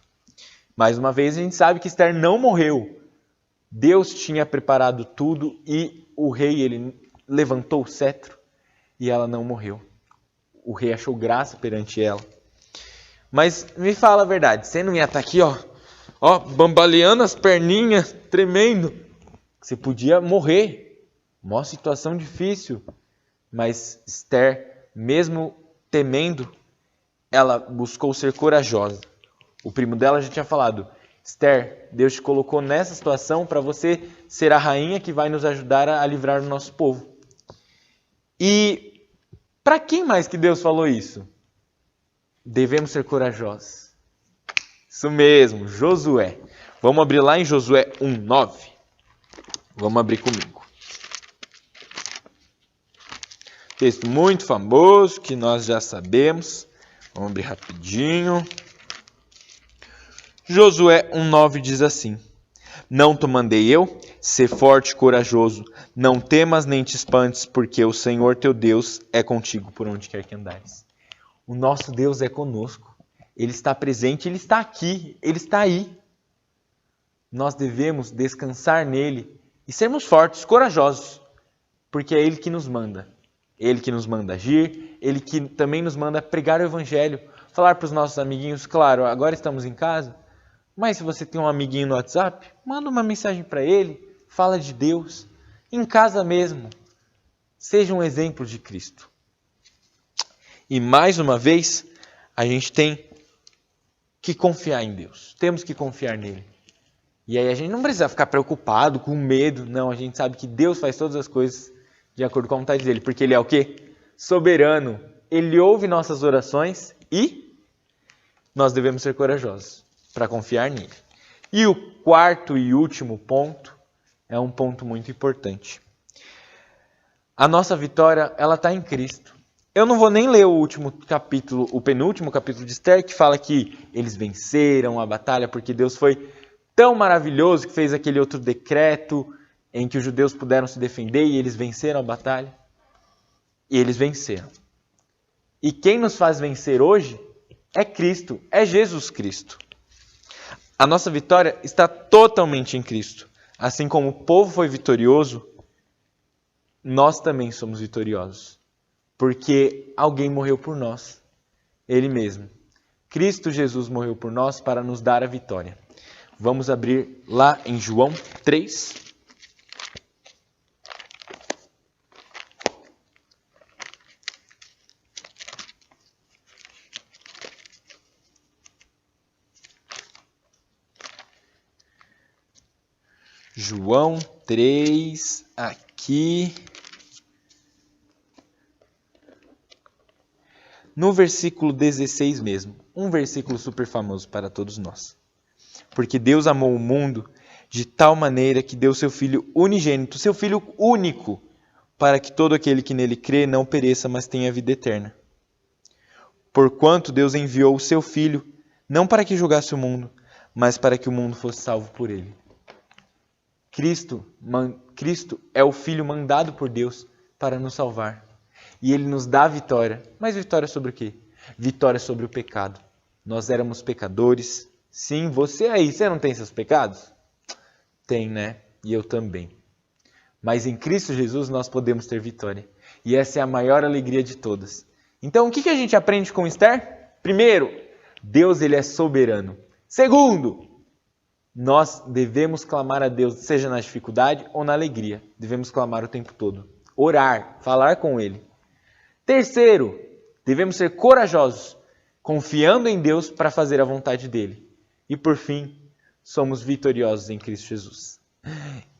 Mais uma vez a gente sabe que Ester não morreu. Deus tinha preparado tudo e o rei ele levantou o cetro e ela não morreu. O rei achou graça perante ela. Mas me fala a verdade, você não ia estar aqui, bambaleando as perninhas, tremendo. Você podia morrer. Uma situação difícil. Mas Ester, mesmo temendo, ela buscou ser corajosa. O primo dela já tinha falado: Ester, Deus te colocou nessa situação para você ser a rainha que vai nos ajudar a livrar o nosso povo. E para quem mais que Deus falou isso? Devemos ser corajosos. Isso mesmo, Josué. Vamos abrir lá em Josué 1:9. Vamos abrir comigo. Texto muito famoso que nós já sabemos. Vamos abrir rapidinho. Josué 1:9 diz assim: Não te mandei eu? Sê forte e corajoso. Não temas nem te espantes, porque o Senhor teu Deus é contigo por onde quer que andares. O nosso Deus é conosco. Ele está presente, Ele está aqui, Ele está aí. Nós devemos descansar nele e sermos fortes, corajosos, porque é Ele que nos manda. Ele que nos manda agir, Ele que também nos manda pregar o Evangelho, falar para os nossos amiguinhos. Claro, agora estamos em casa, mas se você tem um amiguinho no WhatsApp, manda uma mensagem para ele, fala de Deus, em casa mesmo. Seja um exemplo de Cristo. E mais uma vez, a gente tem que confiar em Deus. Temos que confiar nele. E aí a gente não precisa ficar preocupado, com medo. Não, a gente sabe que Deus faz todas as coisas de acordo com a vontade dele. Porque ele é o quê? Soberano. Ele ouve nossas orações e nós devemos ser corajosos para confiar nele. E o quarto e último ponto é um ponto muito importante. A nossa vitória, ela está em Cristo. Eu não vou nem ler o último capítulo, o penúltimo capítulo de Ester, que fala que eles venceram a batalha porque Deus foi tão maravilhoso que fez aquele outro decreto em que os judeus puderam se defender e eles venceram a batalha. E eles venceram. E quem nos faz vencer hoje é Cristo, é Jesus Cristo. A nossa vitória está totalmente em Cristo. Assim como o povo foi vitorioso, nós também somos vitoriosos. Porque alguém morreu por nós, Ele mesmo. Cristo Jesus morreu por nós para nos dar a vitória. Vamos abrir lá em João 3. João 3, aqui. No versículo 16 mesmo, um versículo super famoso para todos nós. Porque Deus amou o mundo de tal maneira que deu seu Filho unigênito, seu Filho único, para que todo aquele que nele crê não pereça, mas tenha vida eterna. Porquanto Deus enviou o seu Filho, não para que julgasse o mundo, mas para que o mundo fosse salvo por ele. Cristo é o Filho mandado por Deus para nos salvar. E Ele nos dá vitória. Mas vitória sobre o quê? Vitória sobre o pecado. Nós éramos pecadores. Sim, você aí, você não tem seus pecados? Tem, né? E eu também. Mas em Cristo Jesus nós podemos ter vitória. E essa é a maior alegria de todas. Então o que a gente aprende com Ester? Primeiro, Deus ele é soberano. Segundo, nós devemos clamar a Deus, seja na dificuldade ou na alegria. Devemos clamar o tempo todo. Orar, falar com Ele. Terceiro, devemos ser corajosos, confiando em Deus para fazer a vontade dEle. E por fim, somos vitoriosos em Cristo Jesus.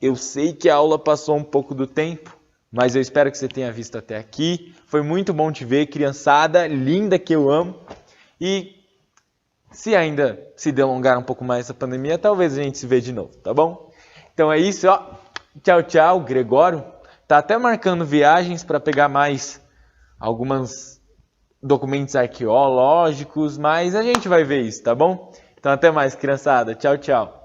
Eu sei que a aula passou um pouco do tempo, mas eu espero que você tenha visto até aqui. Foi muito bom te ver, criançada linda que eu amo. E se ainda se delongar um pouco mais essa pandemia, talvez a gente se vê de novo, tá bom? Então é isso, ó. Tchau, tchau, Gregório. Tá até marcando viagens para pegar mais alguns documentos arqueológicos, mas a gente vai ver isso, tá bom? Então até mais, criançada. Tchau, tchau.